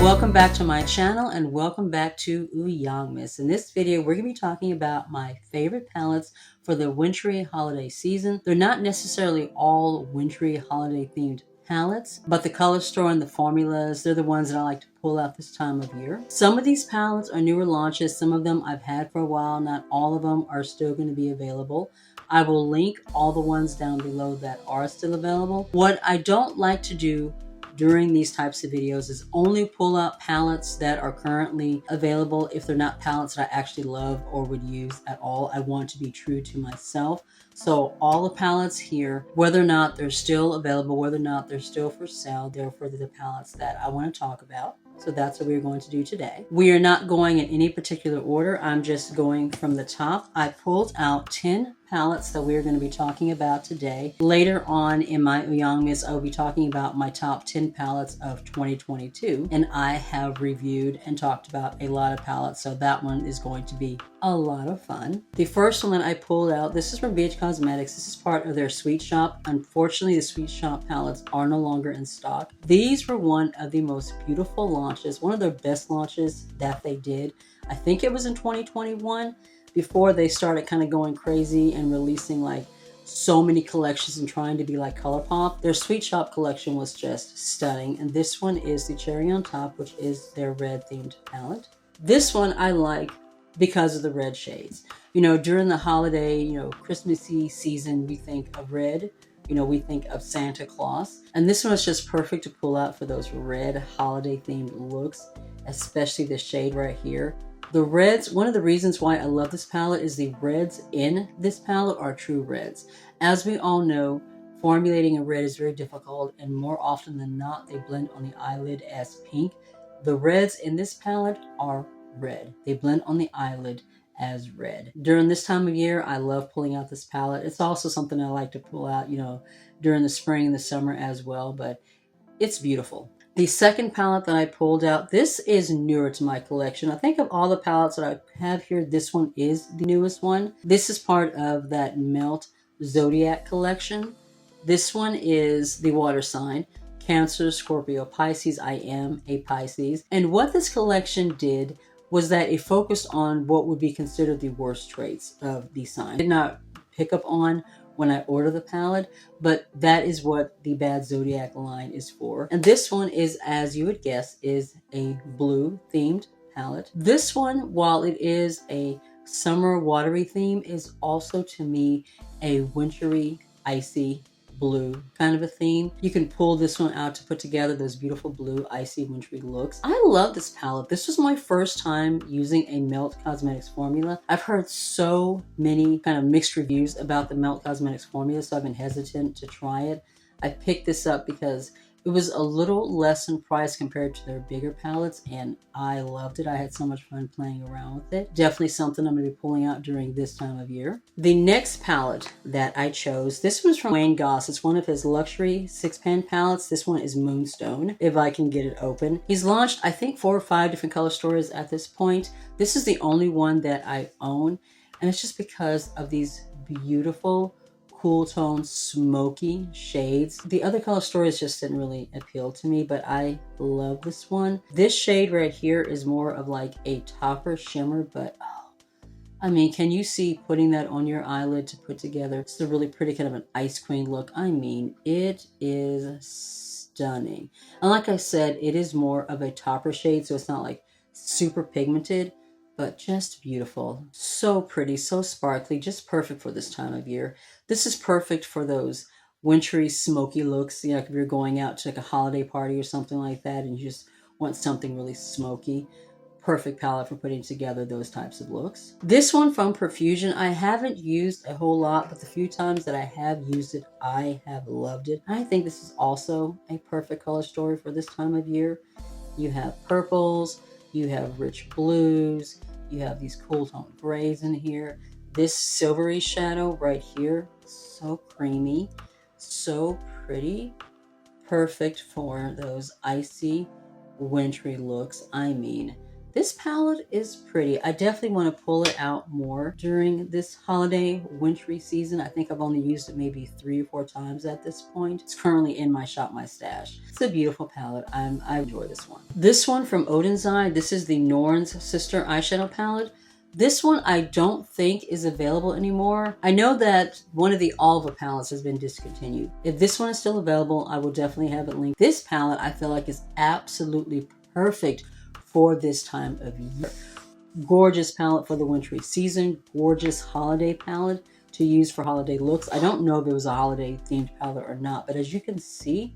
Welcome back to my channel and welcome back to Ulzzangmas. In this video, we're going to be talking about my favorite palettes for the wintry holiday season. They're not necessarily all wintry holiday themed palettes, but the color store and the formulas, they're the ones that I like to pull out this time of year. Some of these palettes are newer launches. Some of them I've had for a while. Not all of them are still going to be available. I will link all the ones down below that are still available. What I don't like to do during these types of videos is only pull out palettes that are currently available if they're not palettes that I actually love or would use at all. I want to be true to myself. So all the palettes here, whether or not they're still available, whether or not they're still for sale, they're for the palettes that I want to talk about. So that's what we're going to do today. We are not going in any particular order. I'm just going from the top. I pulled out 10 palettes that we're going to be talking about today. Later on in my Ulzzangmas, I will be talking about my top 10 palettes of 2022. And I have reviewed and talked about a lot of palettes, so that one is going to be a lot of fun. The first one that I pulled out, this is from Beige Cosmetics. This is part of their Sweet Shop. Unfortunately, the Sweet Shop palettes are no longer in stock. These were one of the most beautiful launches, one of their best launches that they did. I think it was in 2021 before they started kind of going crazy and releasing like so many collections and trying to be like Colourpop. Their Sweet Shop collection was just stunning. And this one is the cherry on top, which is their red themed palette. This one I like because of the red shades. You know, during the holiday, Christmassy season, we think of red. We think of Santa Claus. And this one is just perfect to pull out for those red holiday themed looks, especially the shade right here. The reds, one of the reasons why I love this palette is the reds in this palette are true reds. As we all know, formulating a red is very difficult, and more often than not, they blend on the eyelid as pink. The reds in this palette are red. They blend on the eyelid as red. During this time of year, I love pulling out this palette. It's also something I like to pull out, during the spring and the summer as well, but it's beautiful. The second palette that I pulled out, this is newer to my collection. I think of all the palettes that I have here, this one is the newest one. This is part of that Melt Zodiac collection. This one is the water sign, Cancer, Scorpio, Pisces. I am a Pisces. And what this collection did was that it focused on what would be considered the worst traits of the sign. I did not pick up on when I order the palette, but that is what the Bad Zodiac line is for. And this one is, as you would guess, is a blue themed palette. This one, while it is a summer watery theme, is also to me a wintry, icy blue kind of a theme. You can pull this one out to put together those beautiful blue icy wintry looks. I love this palette. This was my first time using a Melt Cosmetics formula. I've heard so many kind of mixed reviews about the Melt Cosmetics formula, so I've been hesitant to try it. I picked this up because it was a little less in price compared to their bigger palettes, and I loved it. I had so much fun playing around with it. Definitely something I'm going to be pulling out during this time of year. The next palette that I chose, this one's from Wayne Goss. It's one of his luxury 6-pan palettes. This one is Moonstone, if I can get it open. He's launched, I think, 4 or 5 different color stories at this point. This is the only one that I own, and it's just because of these beautiful cool tone smoky shades. The other color stories just didn't really appeal to me, but I love this one. This shade right here is more of like a topper shimmer, but I mean, can you see putting that on your eyelid to put together? It's a really pretty kind of an ice queen look. I mean, it is stunning. And like I said, it is more of a topper shade, so it's not like super pigmented, but just beautiful. So pretty, so sparkly, just perfect for this time of year. This is perfect for those wintry, smoky looks. If you're going out to like a holiday party or something like that and you just want something really smoky. Perfect palette for putting together those types of looks. This one from Profusion, I haven't used a whole lot, but the few times that I have used it, I have loved it. I think this is also a perfect color story for this time of year. You have purples, you have rich blues, you have these cool tone grays in here. This silvery shadow right here, so creamy, so pretty. Perfect for those icy, wintry looks. I mean, This palette is pretty. I definitely want to pull it out more during this holiday wintry season. I think I've only used it maybe 3 or 4 times at this point. It's currently in my Shop My Stash. It's a beautiful palette. I enjoy this one. This one from Oden's Eye. This is the Norn's sister eyeshadow palette. This one I don't think is available anymore. I know that one of the Alva palettes has been discontinued. If this one is still available, I will definitely have it linked. This palette I feel like is absolutely perfect for this time of year. Gorgeous palette for the wintry season. Gorgeous holiday palette to use for holiday looks. I don't know if it was a holiday themed palette or not, but as you can see,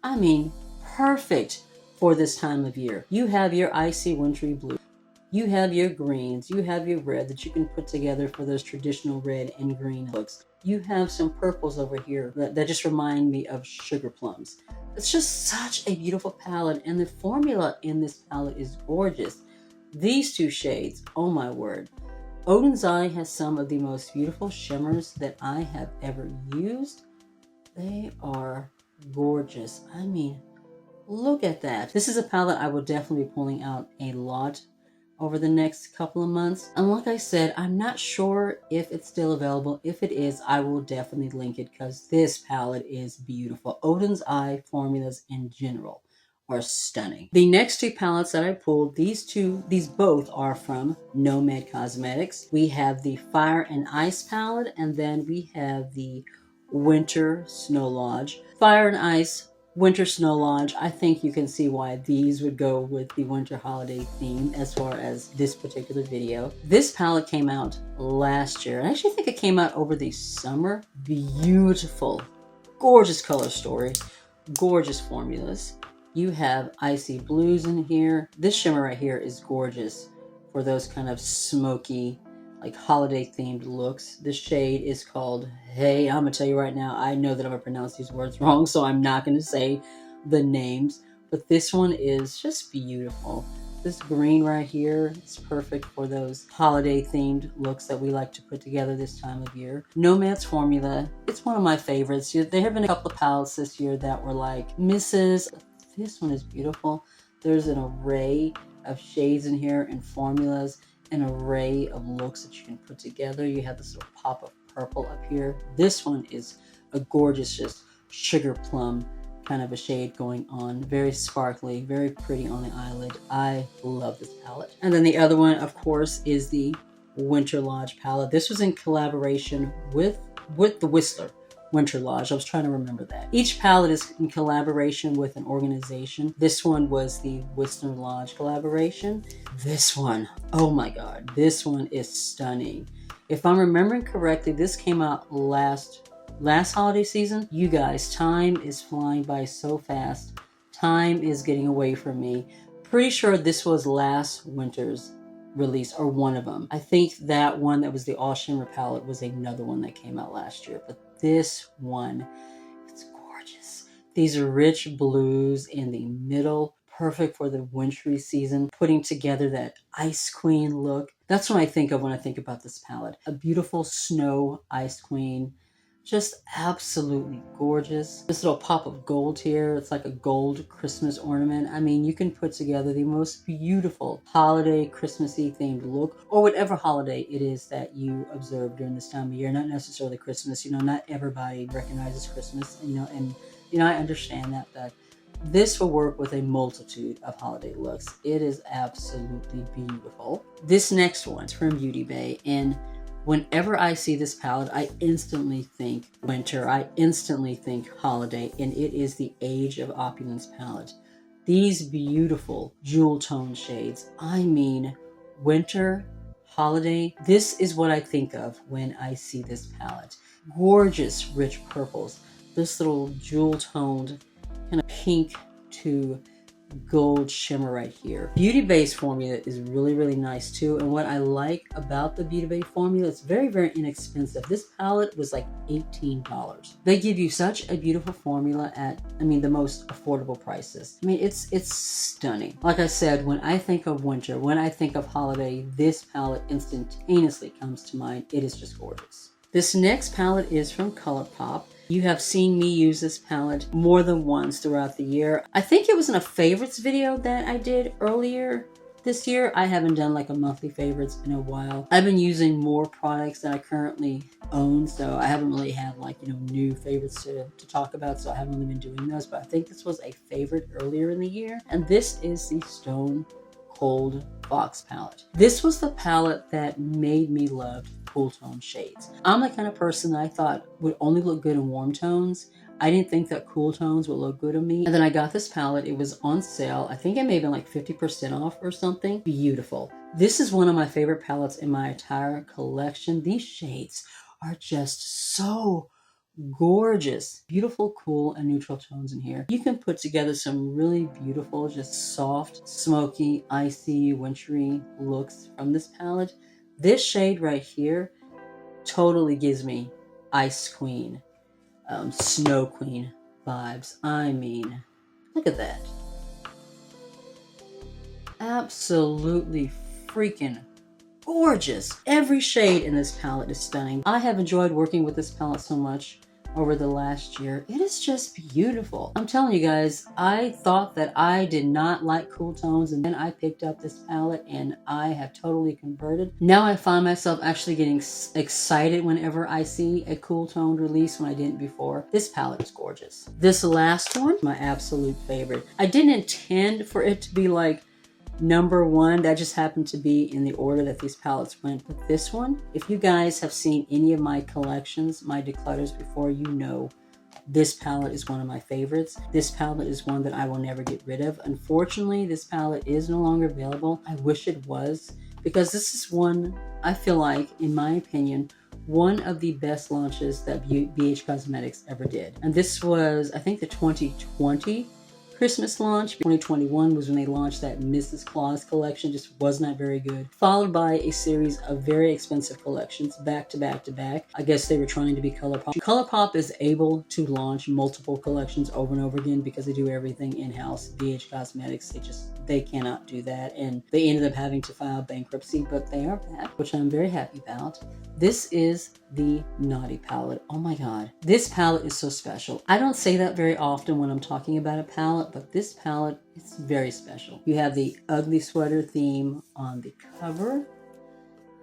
I mean, perfect for this time of year. You have your icy wintry blue. You have your greens, you have your red that you can put together for those traditional red and green looks. You have some purples over here that just remind me of sugar plums. It's just such a beautiful palette, and the formula in this palette is gorgeous. These 2 shades, oh my word. Oden's Eye has some of the most beautiful shimmers that I have ever used. They are gorgeous. I mean, look at that. This is a palette I will definitely be pulling out a lot over the next couple of months. And like I said, I'm not sure if it's still available. If it is, I will definitely link it because this palette is beautiful. Oden's Eye formulas in general are stunning. The next 2 palettes that I pulled, these both are from Nomad Cosmetics. We have the Fire and Ice palette, and then we have the Winter Snow Lodge. Fire and Ice, Winter Snow Lodge, I think you can see why these would go with the winter holiday theme as far as this particular video. This palette came out last year. I actually think it came out over the summer. Beautiful, gorgeous color story, gorgeous formulas. You have icy blues in here. This shimmer right here is gorgeous for those kind of smoky, like holiday themed looks. This shade is called, hey, I'm gonna tell you right now, I know that I'm gonna pronounce these words wrong, so I'm not gonna say the names, but this one is just beautiful. This green right here is perfect for those holiday themed looks that we like to put together this time of year. Nomad's formula, it's one of my favorites. There have been a couple of palettes this year that were like misses. This one is beautiful. There's an array of shades in here and formulas, an array of looks that you can put together. You have this little pop of purple up here. This one is a gorgeous, just sugar plum kind of a shade going on. Very sparkly, very pretty on the eyelid. I love this palette. And then the other one, of course, is the Winter Lodge palette. This was in collaboration with the Whistler Winter Lodge. I was trying to remember that. Each palette is in collaboration with an organization. This one was the Whistler Lodge collaboration. This one, oh my God, this one is stunning. If I'm remembering correctly, this came out last holiday season. You guys, time is flying by so fast. Time is getting away from me. Pretty sure this was last winter's release, or one of them. I think that one that was the all shimmer palette was another one that came out last year, but this one, it's gorgeous. These are rich blues in the middle, perfect for the wintry season, putting together that ice queen look. That's what I think of when I think about this palette. A beautiful snow ice queen, just absolutely gorgeous. This little pop of gold here, it's like a gold Christmas ornament. I mean, you can put together the most beautiful holiday Christmassy themed look, or whatever holiday it is that you observe during this time of year. Not necessarily Christmas, not everybody recognizes Christmas, and I understand that, but this will work with a multitude of holiday looks. It is absolutely beautiful. This next one's from Beauty Bay, and whenever I see this palette, I instantly think winter. I instantly think holiday, and it is the Age of Opulence palette. These beautiful jewel tone shades. I mean, winter, holiday. This is what I think of when I see this palette. Gorgeous, rich purples. This little jewel toned kind of pink to gold shimmer right here. Beauty Bay's formula is really, really nice too. And what I like about the Beauty Bay formula, it's very, very inexpensive. This palette was like $18. They give you such a beautiful formula at, the most affordable prices. It's stunning. Like I said, when I think of winter, when I think of holiday, this palette instantaneously comes to mind. It is just gorgeous. This next palette is from Colourpop. You have seen me use this palette more than once throughout the year. I think it was in a favorites video that I did earlier This year, I haven't done like a monthly favorites in a while. I've been using more products that I currently own, so I haven't really had like, new favorites to talk about, so I haven't really been doing those, but I think this was a favorite earlier in the year, and this is the Stone Cold Fox palette. This was the palette that made me love cool tone shades. I'm the kind of person that I thought would only look good in warm tones. I didn't think that cool tones would look good on me. And then I got this palette. It was on sale. I think it may have been like 50% off or something. Beautiful. This is one of my favorite palettes in my entire collection. These shades are just so gorgeous. Beautiful, cool, and neutral tones in here. You can put together some really beautiful, just soft, smoky, icy, wintry looks from this palette. This shade right here totally gives me Ice Queen, Snow Queen vibes. I mean, look at that. Absolutely freaking gorgeous. Every shade in this palette is stunning. I have enjoyed working with this palette so much over the last year. It is just beautiful. I'm telling you guys, I thought that I did not like cool tones, and then I picked up this palette and I have totally converted. Now I find myself actually getting excited whenever I see a cool toned release when I didn't before. This palette is gorgeous. This last one, my absolute favorite. I didn't intend for it to be like number one. That just happened to be in the order that these palettes went. But this one, if you guys have seen any of my collections, my declutters before, you know this palette is one of my favorites. This palette is one that I will never get rid of. Unfortunately, this palette is no longer available. I wish it was, because this is one, I feel like, in my opinion, one of the best launches that Beige Cosmetics ever did. And this was, I think, the 2020 Christmas launch. 2021 was when they launched that Mrs. Claus collection. Just was not very good. Followed by a series of very expensive collections back to back to back. I guess they were trying to be Colourpop. Colourpop is able to launch multiple collections over and over again because they do everything in-house. BH Cosmetics, they cannot do that, and they ended up having to file bankruptcy, but they are back, which I'm very happy about. This is the Naughty palette. Oh my god. This palette is so special. I don't say that very often when I'm talking about a palette, but this palette is very special. You have the ugly sweater theme on the cover,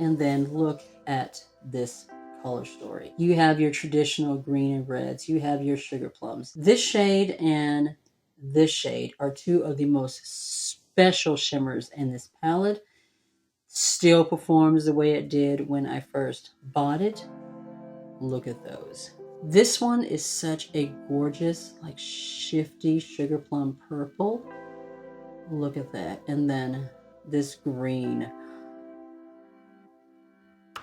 and then look at this color story. You have your traditional green and reds. You have your sugar plums. This shade and this shade are two of the most special shimmers in this palette. Still performs the way it did when I first bought it. Look at those. This one is such a gorgeous, like, shifty sugar plum purple. Look at that. And then this green,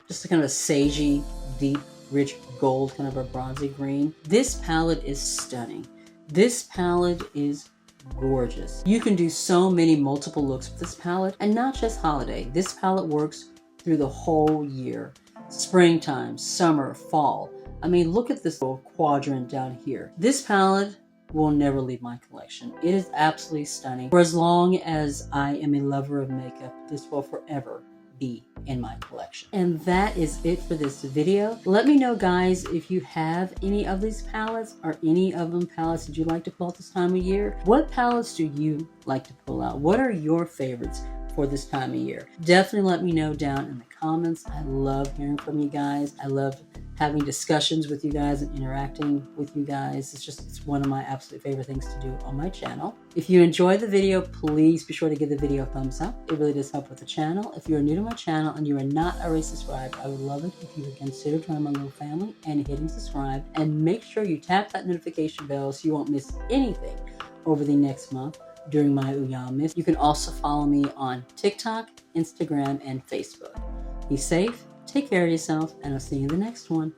just a kind of a sagey, deep, rich gold, kind of a bronzy green. This palette is stunning. This palette is gorgeous. You can do so many multiple looks with this palette, and not just holiday. This palette works through the whole year. Springtime, summer, fall. I mean, look at this little quadrant down here. This palette will never leave my collection. It is absolutely stunning. For as long as I am a lover of makeup, this will forever be in my collection. And that is it for this video. Let me know, guys, if you have any of these palettes, or any of them palettes that you like to pull out this time of year. What palettes do you like to pull out? What are your favorites for this time of year? Definitely let me know down in the comments. I love hearing from you guys. I love having discussions with you guys and interacting with you guys. It's one of my absolute favorite things to do on my channel. If you enjoyed the video, please be sure to give the video a thumbs up. It really does help with the channel. If you're new to my channel and you are not already subscribed, I would love it if you would consider joining my little family and hitting subscribe, and make sure you tap that notification bell so you won't miss anything over the next month during my Ulzzangmas. You can also follow me on TikTok, Instagram, and Facebook. Be safe, take care of yourself, and I'll see you in the next one.